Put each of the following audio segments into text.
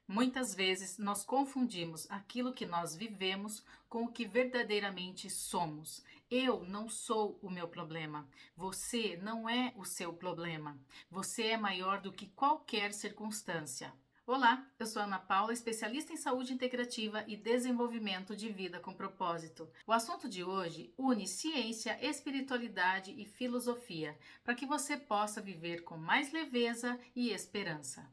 Muitas vezes nós confundimos aquilo que nós vivemos com o que verdadeiramente somos. Eu não sou o meu problema. Você não é o seu problema. Você é maior do que qualquer circunstância. Olá, eu sou Ana Paula, especialista em saúde integrativa e desenvolvimento de vida com propósito. O assunto de hoje une ciência, espiritualidade e filosofia para que você possa viver com mais leveza e esperança.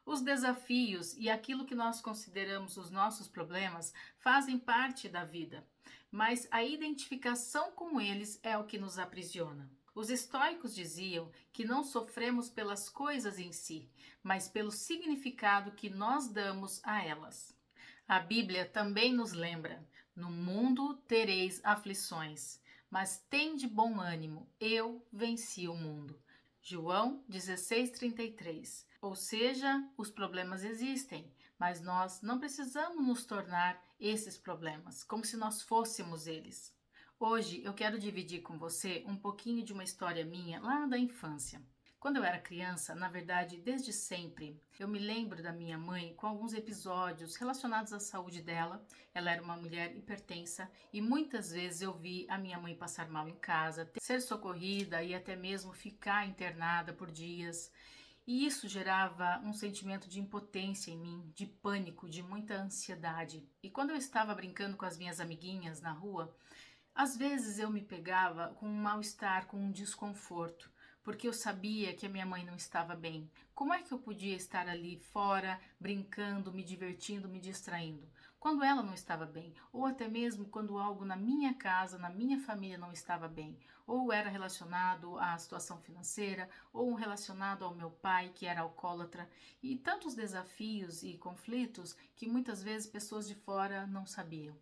Os desafios e aquilo que nós consideramos os nossos problemas fazem parte da vida, mas a identificação com eles é o que nos aprisiona. Os estoicos diziam que não sofremos pelas coisas em si, mas pelo significado que nós damos a elas. A Bíblia também nos lembra: no mundo tereis aflições, mas tende bom ânimo, eu venci o mundo. João 16:33. Ou seja, os problemas existem, mas nós não precisamos nos tornar esses problemas, como se nós fôssemos eles. Hoje eu quero dividir com você um pouquinho de uma história minha lá da infância. Quando eu era criança, na verdade, desde sempre, eu me lembro da minha mãe com alguns episódios relacionados à saúde dela. Ela era uma mulher hipertensa e muitas vezes eu vi a minha mãe passar mal em casa, ser socorrida e até mesmo ficar internada por dias. E isso gerava um sentimento de impotência em mim, de pânico, de muita ansiedade. E quando eu estava brincando com as minhas amiguinhas na rua, às vezes eu me pegava com um mal-estar, com um desconforto, porque eu sabia que a minha mãe não estava bem. Como é que eu podia estar ali fora, brincando, me divertindo, me distraindo, quando ela não estava bem? Ou até mesmo quando algo na minha casa, na minha família não estava bem. Ou era relacionado à situação financeira, ou relacionado ao meu pai, que era alcoólatra. E tantos desafios e conflitos que muitas vezes pessoas de fora não sabiam.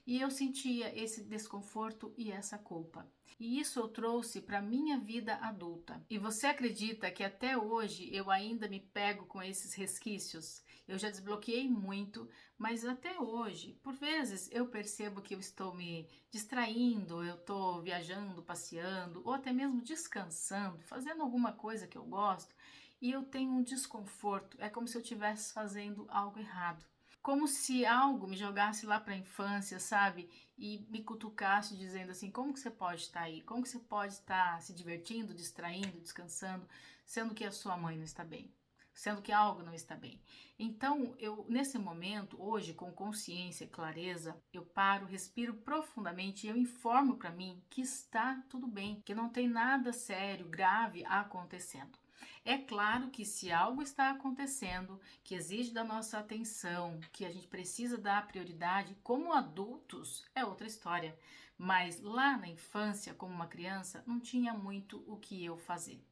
E eu sentia esse desconforto e essa culpa. E isso eu trouxe para minha vida adulta. E você acredita que até hoje eu ainda me pego com esses resquícios? Eu já desbloqueei muito, mas até hoje, por vezes eu percebo que eu estou me distraindo, eu estou viajando, passeando, ou até mesmo descansando, fazendo alguma coisa que eu gosto, e eu tenho um desconforto. É como se eu estivesse fazendo algo errado. Como se algo me jogasse lá para a infância, sabe? E me cutucasse dizendo assim: como que você pode estar aí? Como que você pode estar se divertindo, distraindo, descansando, sendo que a sua mãe não está bem? Sendo que algo não está bem. Então, eu, nesse momento, hoje, com consciência e clareza, eu paro, respiro profundamente e eu informo para mim que está tudo bem, que não tem nada sério, grave acontecendo. É claro que se algo está acontecendo, que exige da nossa atenção, que a gente precisa dar prioridade, como adultos, é outra história. Mas lá na infância, como uma criança, não tinha muito o que eu fazer.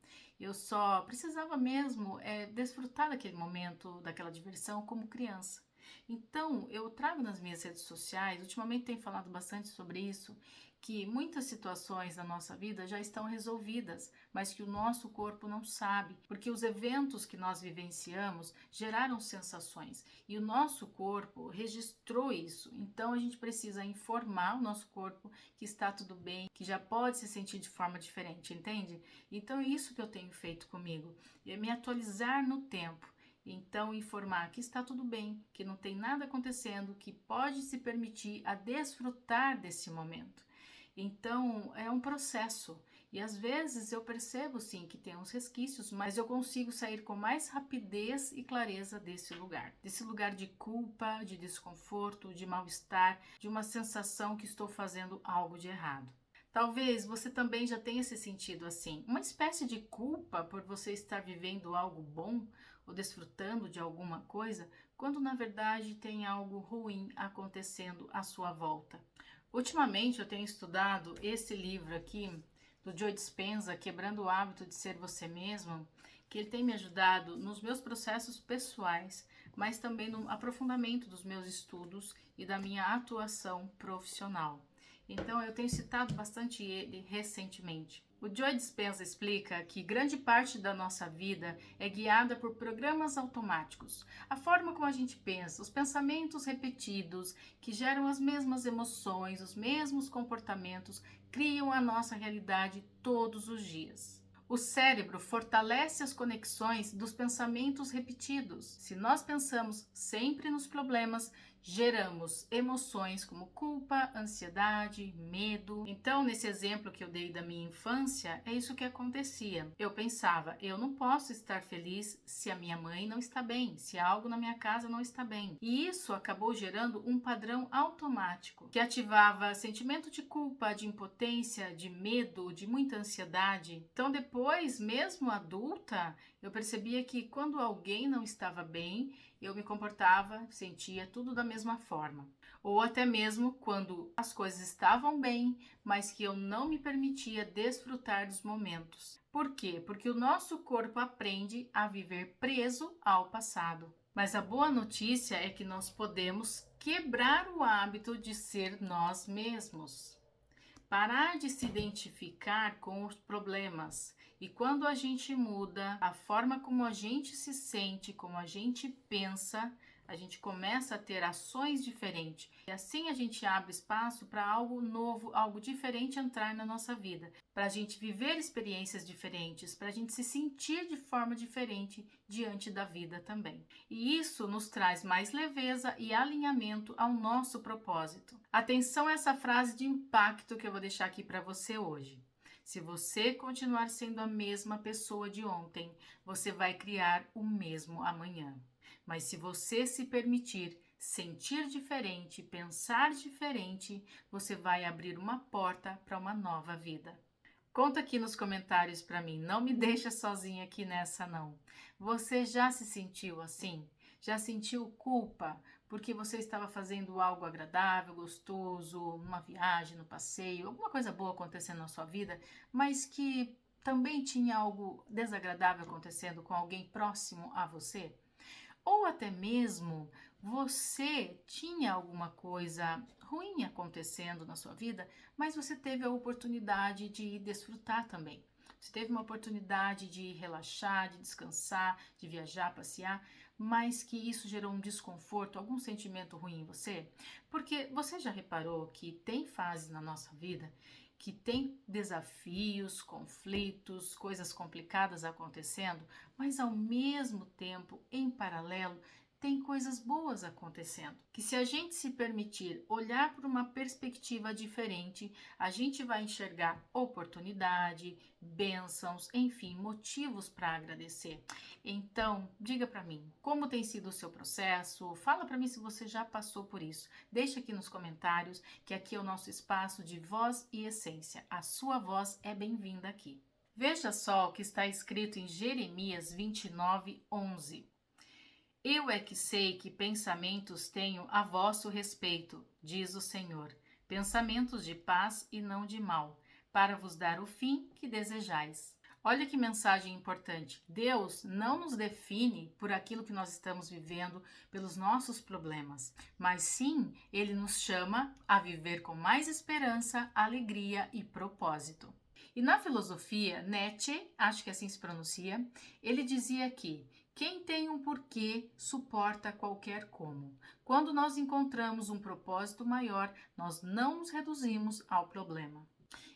Eu só precisava mesmo desfrutar daquele momento, daquela diversão como criança. Então, eu trago nas minhas redes sociais, ultimamente tenho falado bastante sobre isso, que muitas situações da nossa vida já estão resolvidas, mas que o nosso corpo não sabe, porque os eventos que nós vivenciamos geraram sensações e o nosso corpo registrou isso. Então, a gente precisa informar o nosso corpo que está tudo bem, que já pode se sentir de forma diferente, entende? Então, é isso que eu tenho feito comigo, é me atualizar no tempo. Então, informar que está tudo bem, que não tem nada acontecendo, que pode se permitir a desfrutar desse momento. Então, é um processo. E às vezes eu percebo sim que tem uns resquícios, mas eu consigo sair com mais rapidez e clareza desse lugar. Desse lugar de culpa, de desconforto, de mal-estar, de uma sensação que estou fazendo algo de errado. Talvez você também já tenha se sentido assim, uma espécie de culpa por você estar vivendo algo bom ou desfrutando de alguma coisa, quando na verdade tem algo ruim acontecendo à sua volta. Ultimamente eu tenho estudado esse livro aqui do Joe Dispenza, Quebrando o Hábito de Ser Você Mesmo, que ele tem me ajudado nos meus processos pessoais, mas também no aprofundamento dos meus estudos e da minha atuação profissional. Então eu tenho citado bastante ele recentemente. O Joe Dispenza explica que grande parte da nossa vida é guiada por programas automáticos. A forma como a gente pensa, os pensamentos repetidos que geram as mesmas emoções, os mesmos comportamentos, criam a nossa realidade todos os dias. O cérebro fortalece as conexões dos pensamentos repetidos. Se nós pensamos sempre nos problemas, geramos emoções como culpa, ansiedade, medo. Então, nesse exemplo que eu dei da minha infância, é isso que acontecia. Eu pensava, eu não posso estar feliz se a minha mãe não está bem, se algo na minha casa não está bem. E isso acabou gerando um padrão automático que ativava sentimento de culpa, de impotência, de medo, de muita ansiedade. Então, depois, mesmo adulta, eu percebia que quando alguém não estava bem, eu me comportava, sentia tudo da mesma forma. Ou até mesmo quando as coisas estavam bem, mas que eu não me permitia desfrutar dos momentos. Por quê? Porque o nosso corpo aprende a viver preso ao passado. Mas a boa notícia é que nós podemos quebrar o hábito de ser nós mesmos. Parar de se identificar com os problemas. E quando a gente muda a forma como a gente se sente, como a gente pensa, a gente começa a ter ações diferentes. E assim a gente abre espaço para algo novo, algo diferente entrar na nossa vida. Para a gente viver experiências diferentes, para a gente se sentir de forma diferente diante da vida também. E isso nos traz mais leveza e alinhamento ao nosso propósito. Atenção a essa frase de impacto que eu vou deixar aqui para você hoje. Se você continuar sendo a mesma pessoa de ontem, você vai criar o mesmo amanhã. Mas se você se permitir sentir diferente, pensar diferente, você vai abrir uma porta para uma nova vida. Conta aqui nos comentários para mim, não me deixa sozinha aqui nessa não. Você já se sentiu assim? Já sentiu culpa porque você estava fazendo algo agradável, gostoso, numa viagem, no passeio, alguma coisa boa acontecendo na sua vida, mas que também tinha algo desagradável acontecendo com alguém próximo a você? Ou até mesmo você tinha alguma coisa ruim acontecendo na sua vida, mas você teve a oportunidade de desfrutar também. Você teve uma oportunidade de relaxar, de descansar, de viajar, passear, mas que isso gerou um desconforto, algum sentimento ruim em você? Porque você já reparou que tem fases na nossa vida que tem desafios, conflitos, coisas complicadas acontecendo, mas ao mesmo tempo, em paralelo, tem coisas boas acontecendo. Que se a gente se permitir olhar por uma perspectiva diferente, a gente vai enxergar oportunidade, bênçãos, enfim, motivos para agradecer. Então, diga para mim, como tem sido o seu processo? Fala para mim se você já passou por isso. Deixa aqui nos comentários, que aqui é o nosso espaço de voz e essência. A sua voz é bem-vinda aqui. Veja só o que está escrito em Jeremias 29:11. Eu é que sei que pensamentos tenho a vosso respeito, diz o Senhor, pensamentos de paz e não de mal, para vos dar o fim que desejais. Olha que mensagem importante. Deus não nos define por aquilo que nós estamos vivendo, pelos nossos problemas, mas sim, Ele nos chama a viver com mais esperança, alegria e propósito. E na filosofia, Nietzsche, acho que assim se pronuncia, ele dizia que quem tem um porquê suporta qualquer como. Quando nós encontramos um propósito maior, nós não nos reduzimos ao problema.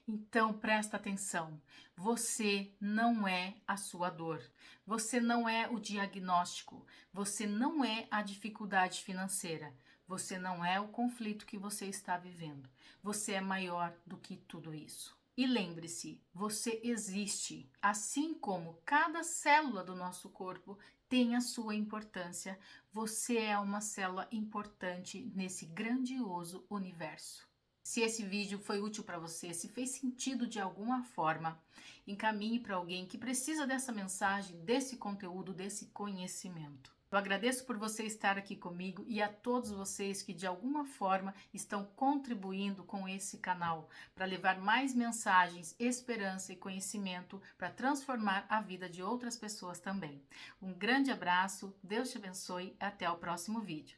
Então presta atenção, você não é a sua dor, você não é o diagnóstico, você não é a dificuldade financeira, você não é o conflito que você está vivendo, você é maior do que tudo isso. E lembre-se, você existe, assim como cada célula do nosso corpo tem a sua importância, você é uma célula importante nesse grandioso universo. Se esse vídeo foi útil para você, se fez sentido de alguma forma, encaminhe para alguém que precisa dessa mensagem, desse conteúdo, desse conhecimento. Eu agradeço por você estar aqui comigo e a todos vocês que de alguma forma estão contribuindo com esse canal para levar mais mensagens, esperança e conhecimento para transformar a vida de outras pessoas também. Um grande abraço, Deus te abençoe e até o próximo vídeo.